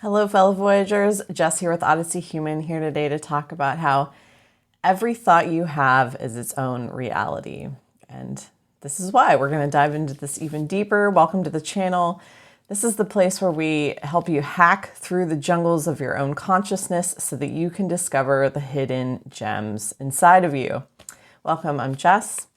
Hello, fellow Voyagers. Jess here with Odyssey Human, here today to talk about how every thought you have is its own reality. And this is why we're going to dive into this even deeper. Welcome to the channel. This is the place where we help you hack through the jungles of your own consciousness so that you can discover the hidden gems inside of you. Welcome, I'm Jess.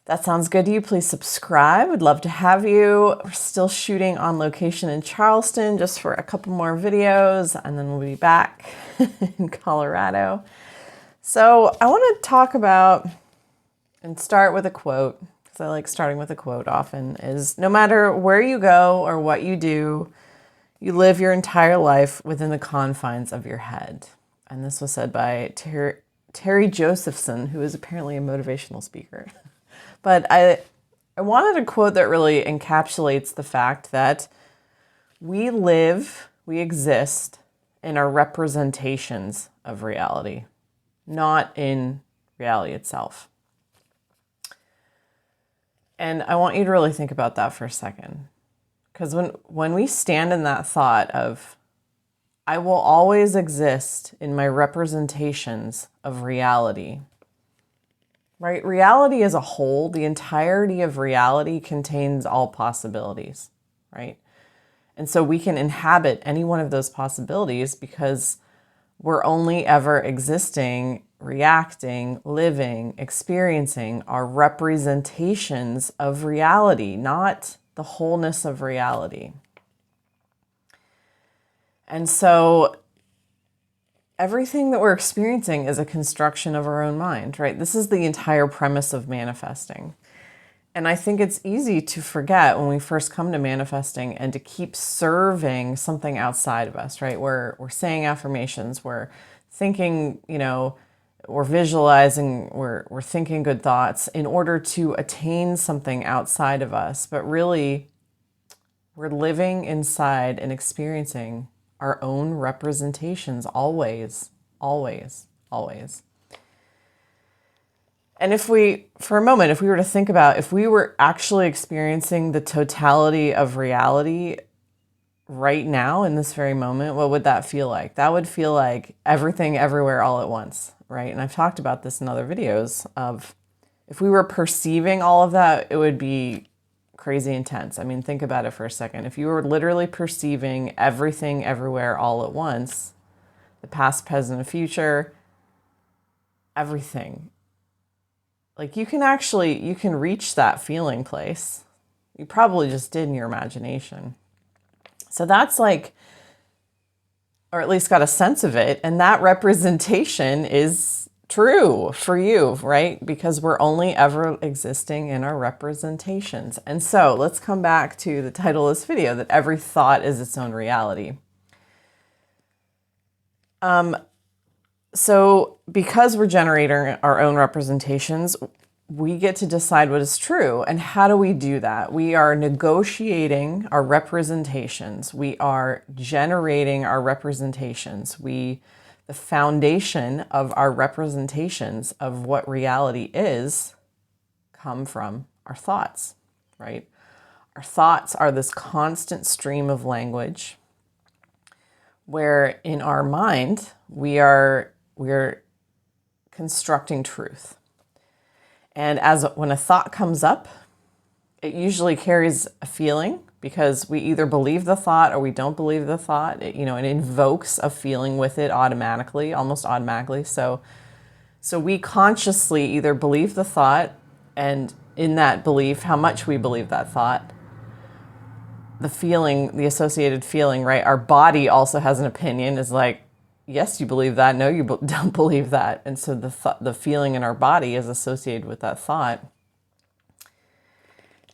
That sounds good to you, please subscribe. Would love to have you. We're still shooting on location in Charleston just for a couple more videos, and then we'll be back in Colorado. So I want to talk about and start with a quote, because I like starting with a quote often, is no matter where you go or what you do, you live your entire life within the confines of your head. And this was said by Terry Josephson, who is apparently a motivational speaker. But I wanted a quote that really encapsulates the fact that we exist in our representations of reality, not in reality itself. And I want you to really think about that for a second. Because when we stand in that thought of, I will always exist in my representations of reality, right? Reality as a whole, the entirety of reality contains all possibilities, right? And so we can inhabit any one of those possibilities because we're only ever existing, reacting, living, experiencing our representations of reality, not the wholeness of reality. And so everything that we're experiencing is a construction of our own mind, right? This is the entire premise of manifesting. And I think it's easy to forget when we first come to manifesting and to keep serving something outside of us, right? We're saying affirmations, we're thinking, we're visualizing, we're thinking good thoughts in order to attain something outside of us. But really, we're living inside and experiencing our own representations always, always, always. And for a moment, if we were to think about if we were actually experiencing the totality of reality right now in this very moment, what would that feel like? That would feel like everything everywhere all at once, right? And I've talked about this in other videos of if we were perceiving all of that, it would be crazy intense. I mean, think about it for a second. If you were literally perceiving everything everywhere all at once, the past, present, and future, everything, like you can reach that feeling place. You probably just did in your imagination. So that's like, or at least got a sense of it. And that representation is true for you, right? Because we're only ever existing in our representations. And so let's come back to the title of this video, that every thought is its own reality. So because we're generating our own representations, we get to decide what is true. And how do we do that? We are negotiating our representations. We are generating our representations. The foundation of our representations of what reality is come from our thoughts, right? Our thoughts are this constant stream of language where in our mind, we're constructing truth. And when a thought comes up, it usually carries a feeling because we either believe the thought or we don't believe the thought. It invokes a feeling with it automatically, almost automatically. So we consciously either believe the thought, and in that belief, how much we believe that thought, the feeling, the associated feeling, right? Our body also has an opinion, is like, yes, you believe that. No, you don't believe that. And so the feeling in our body is associated with that thought.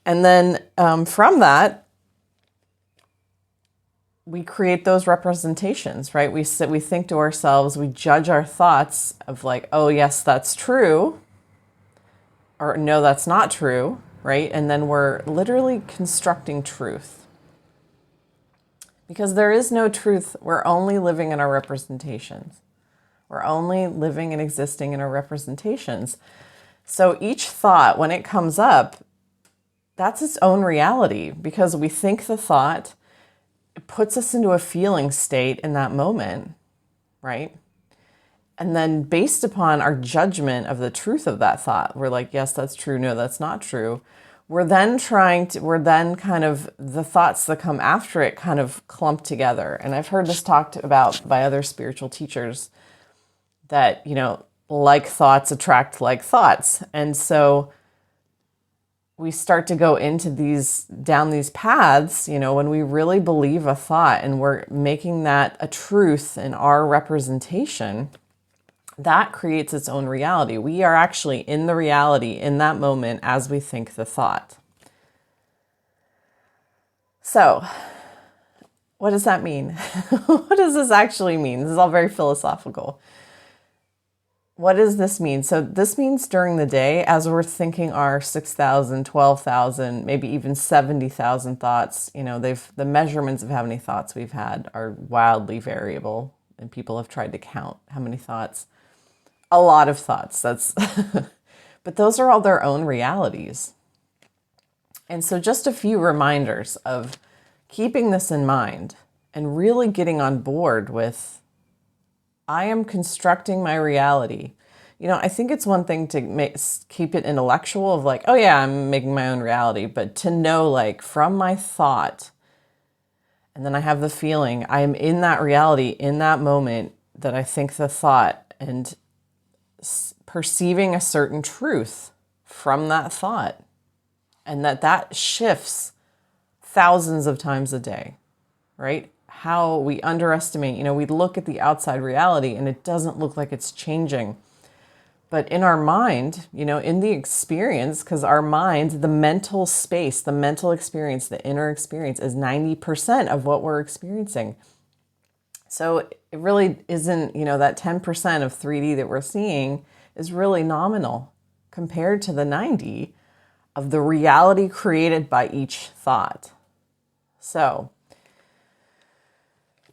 And then from that, we create those representations, right? We think to ourselves, we judge our thoughts of like, oh, yes, that's true. Or no, that's not true, right? And then we're literally constructing truth. Because there is no truth. We're only living in our representations. We're only living and existing in our representations. So each thought, when it comes up, that's its own reality because we think the thought, puts us into a feeling state in that moment, right? And then based upon our judgment of the truth of that thought, we're like, yes, that's true. No, that's not true. We're then kind of, the thoughts that come after it kind of clump together. And I've heard this talked about by other spiritual teachers that, like thoughts attract like thoughts. And so we start to go down these paths, when we really believe a thought and we're making that a truth in our representation, that creates its own reality. We are actually in the reality in that moment as we think the thought. So, what does that mean? What does this actually mean? This is all very philosophical. What does this mean? So this means during the day, as we're thinking our 6,000, 12,000, maybe even 70,000 thoughts, the measurements of how many thoughts we've had are wildly variable, and people have tried to count how many thoughts. A lot of thoughts. But those are all their own realities. And so just a few reminders of keeping this in mind and really getting on board with, I am constructing my reality. I think it's one thing to keep it intellectual of like, oh yeah, I'm making my own reality. But to know, like, from my thought, and then I have the feeling I am in that reality in that moment that I think the thought, and perceiving a certain truth from that thought, and that shifts thousands of times a day, right? How we underestimate, we look at the outside reality and it doesn't look like it's changing. But in our mind, in the experience, because our mind, the mental space, the mental experience, the inner experience is 90% of what we're experiencing. So it really isn't, that 10% of 3D that we're seeing is really nominal compared to the 90 of the reality created by each thought. So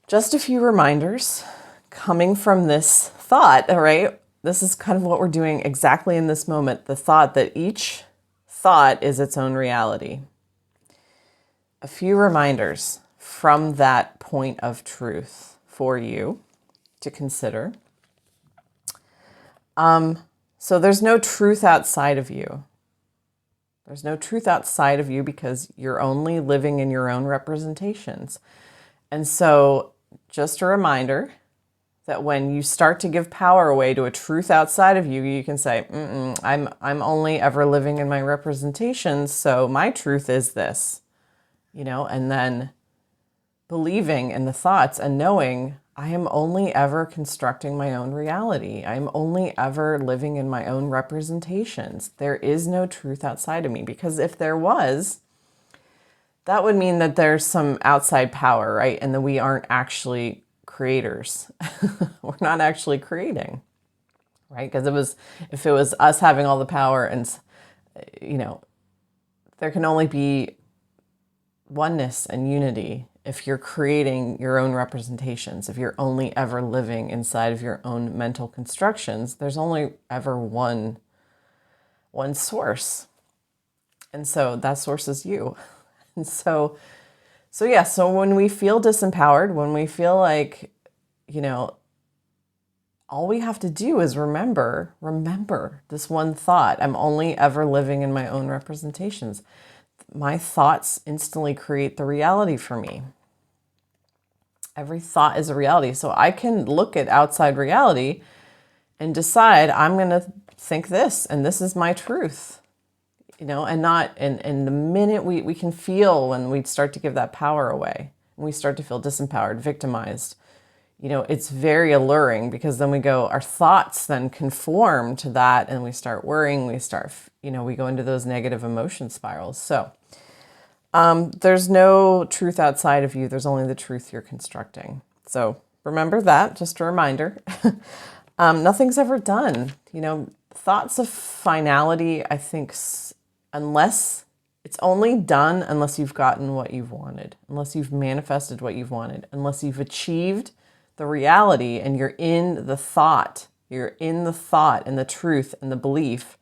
just a few reminders coming from this thought, all right? This is kind of what we're doing exactly in this moment, the thought that each thought is its own reality. A few reminders from that point of truth for you to consider. So there's no truth outside of you. There's no truth outside of you because you're only living in your own representations. And so just a reminder that when you start to give power away to a truth outside of you, you can say, I'm only ever living in my representations, so my truth is this, and then believing in the thoughts and knowing I am only ever constructing my own reality. I'm only ever living in my own representations. There is no truth outside of me, because if there was, that would mean that there's some outside power, right? And that we aren't actually creators. We're not actually creating, right? Because if it was us having all the power, and there can only be oneness and unity if you're creating your own representations. If you're only ever living inside of your own mental constructions, there's only ever one source, and so that source is you. And so when we feel disempowered, when we feel like, all we have to do is remember this one thought. I'm only ever living in my own representations. My thoughts instantly create the reality for me. Every thought is a reality. So I can look at outside reality and decide I'm going to think this, and this is my truth. And the minute we can feel when we start to give that power away, and we start to feel disempowered, victimized, it's very alluring, because then our thoughts then conform to that, and we start worrying, we go into those negative emotion spirals. So there's no truth outside of you. There's only the truth you're constructing. So remember that, just a reminder. Nothing's ever done. Thoughts of finality, I think, unless it's only done unless you've gotten what you've wanted, unless you've manifested what you've wanted, unless you've achieved the reality and you're in the thought and the truth and the belief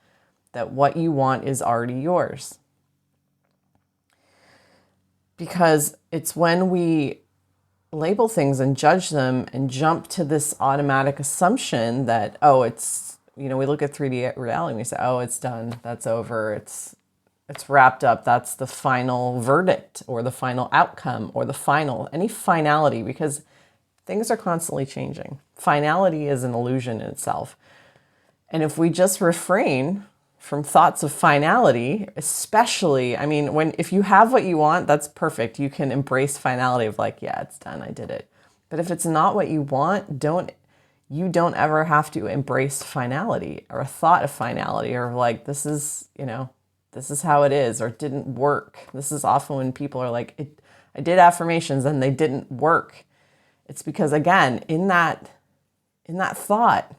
that what you want is already yours. Because it's when we label things and judge them and jump to this automatic assumption that, oh, it's, we look at 3D reality and we say, oh, it's done, that's over, it's wrapped up, that's the final verdict or the final outcome or any finality, because things are constantly changing. Finality is an illusion in itself. And if we just refrain from thoughts of finality, especially, if you have what you want, that's perfect. You can embrace finality of like, yeah, it's done, I did it. But if it's not what you want, you don't ever have to embrace finality or a thought of finality or like, this is how it is, or it didn't work. This is often when people are like, I did affirmations and they didn't work. It's because, again, in that thought,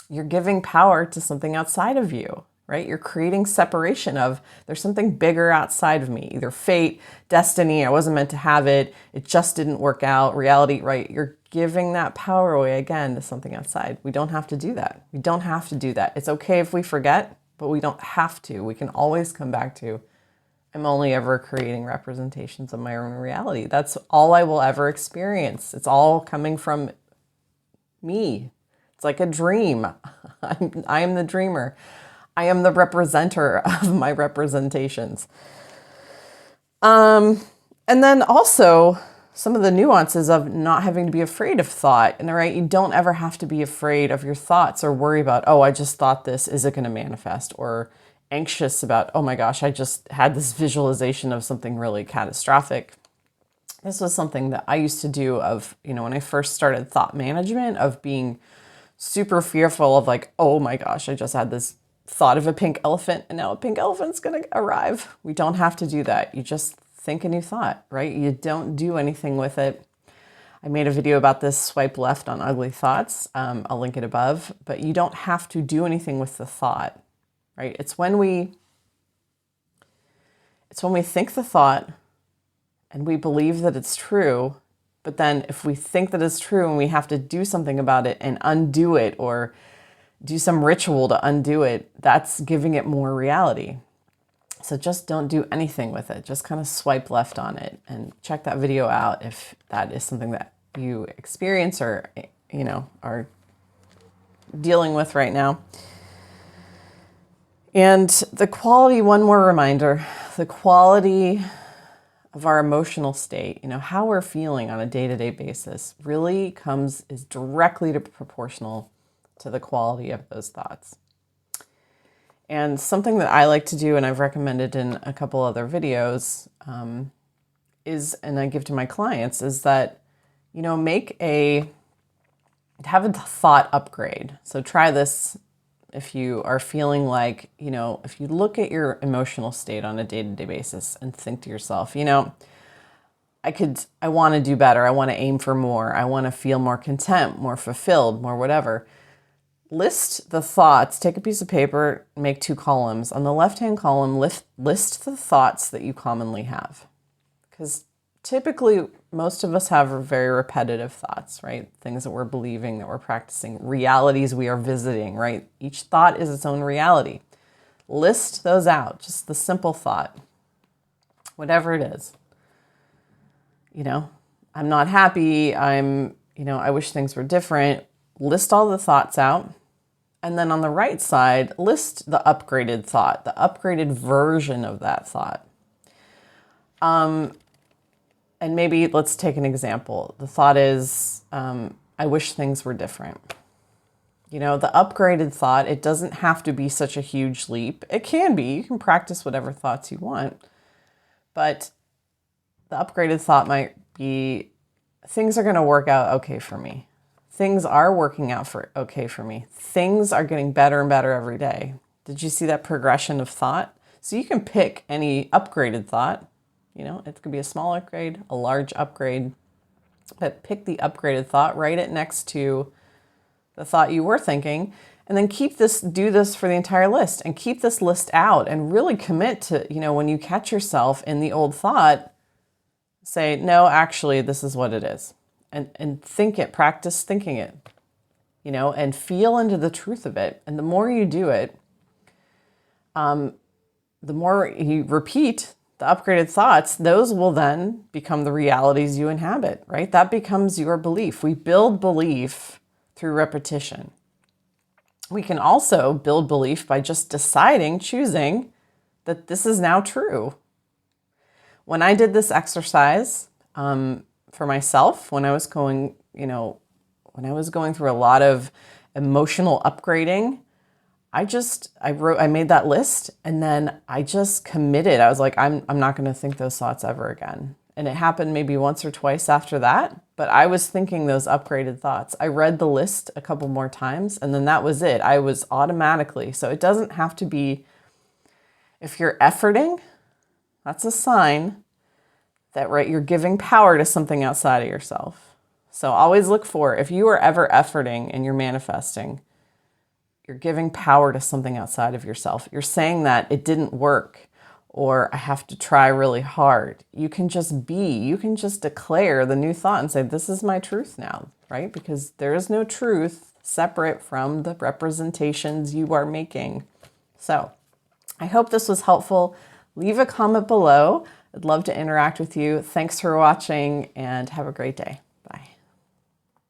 you're giving power to something outside of you, right? You're creating separation of, there's something bigger outside of me, either fate, destiny, I wasn't meant to have it, it just didn't work out, reality, right? You're giving that power away again to something outside. We don't have to do that. We don't have to do that. It's okay if we forget, but we don't have to. We can always come back to, I'm only ever creating representations of my own reality. That's all I will ever experience. It's all coming from me. It's like a dream. I am the dreamer. I am the representer of my representations. And then also some of the nuances of not having to be afraid of thought. And right, you don't ever have to be afraid of your thoughts or worry about, oh, I just thought this, is it going to manifest? Or anxious about, oh my gosh, I just had this visualization of something really catastrophic. This was something that I used to do of, when I first started thought management, of being super fearful of like, oh my gosh, I just had this thought of a pink elephant and now a pink elephant's going to arrive. We don't have to do that. You just think a new thought, right? You don't do anything with it. I made a video about this, swipe left on ugly thoughts. I'll link it above, but you don't have to do anything with the thought, right? It's when we think the thought and we believe that it's true. But then if we think that it's true and we have to do something about it and undo it or do some ritual to undo it, that's giving it more reality. So just don't do anything with it. Just kind of swipe left on it and check that video out if that is something that you experience or, are dealing with right now. And the quality, one more reminder, the quality of our emotional state, how we're feeling on a day-to-day basis really is directly proportional to the quality of those thoughts. And something that I like to do, and I've recommended in a couple other videos, and I give to my clients, is that, have a thought upgrade. So try this if you are feeling like, if you look at your emotional state on a day-to-day basis and think to yourself, I want to do better. I want to aim for more. I want to feel more content, more fulfilled, more whatever. List the thoughts, take a piece of paper, make 2 columns. On the left-hand column, list the thoughts that you commonly have. Because typically, most of us have very repetitive thoughts, right? Things that we're believing, that we're practicing, realities we are visiting, right? Each thought is its own reality. List those out, just the simple thought, whatever it is. I'm not happy, I wish things were different. List all the thoughts out. And then on the right side, list the upgraded thought, the upgraded version of that thought. And maybe let's take an example. The thought is, I wish things were different. The upgraded thought, it doesn't have to be such a huge leap. It can be. You can practice whatever thoughts you want. But the upgraded thought might be, things are going to work out okay for me. Things are working out okay for me. Things are getting better and better every day. Did you see that progression of thought? So you can pick any upgraded thought. It could be a small upgrade, a large upgrade, but pick the upgraded thought, write it next to the thought you were thinking, and then do this for the entire list and keep this list out and really commit to, when you catch yourself in the old thought, say, no, actually, this is what it is. And think it, practice thinking it, and feel into the truth of it. And the more you do it, the more you repeat the upgraded thoughts, those will then become the realities you inhabit, right? That becomes your belief. We build belief through repetition. We can also build belief by just deciding, choosing that this is now true. When I did this exercise for myself, when I was going, when I was going through a lot of emotional upgrading, I made that list, and then I just committed. I was like, I'm not going to think those thoughts ever again. And it happened maybe once or twice after that, but I was thinking those upgraded thoughts. I read the list a couple more times, and then that was it. I was automatically, so it doesn't have to be, if you're efforting, that's a sign that, right, you're giving power to something outside of yourself. So always look for, if you are ever efforting and you're manifesting, you're giving power to something outside of yourself. You're saying that it didn't work, or I have to try really hard. You can just declare the new thought and say, this is my truth now, right? Because there is no truth separate from the representations you are making. So I hope this was helpful. Leave a comment below. I'd love to interact with you. Thanks for watching, and have a great day.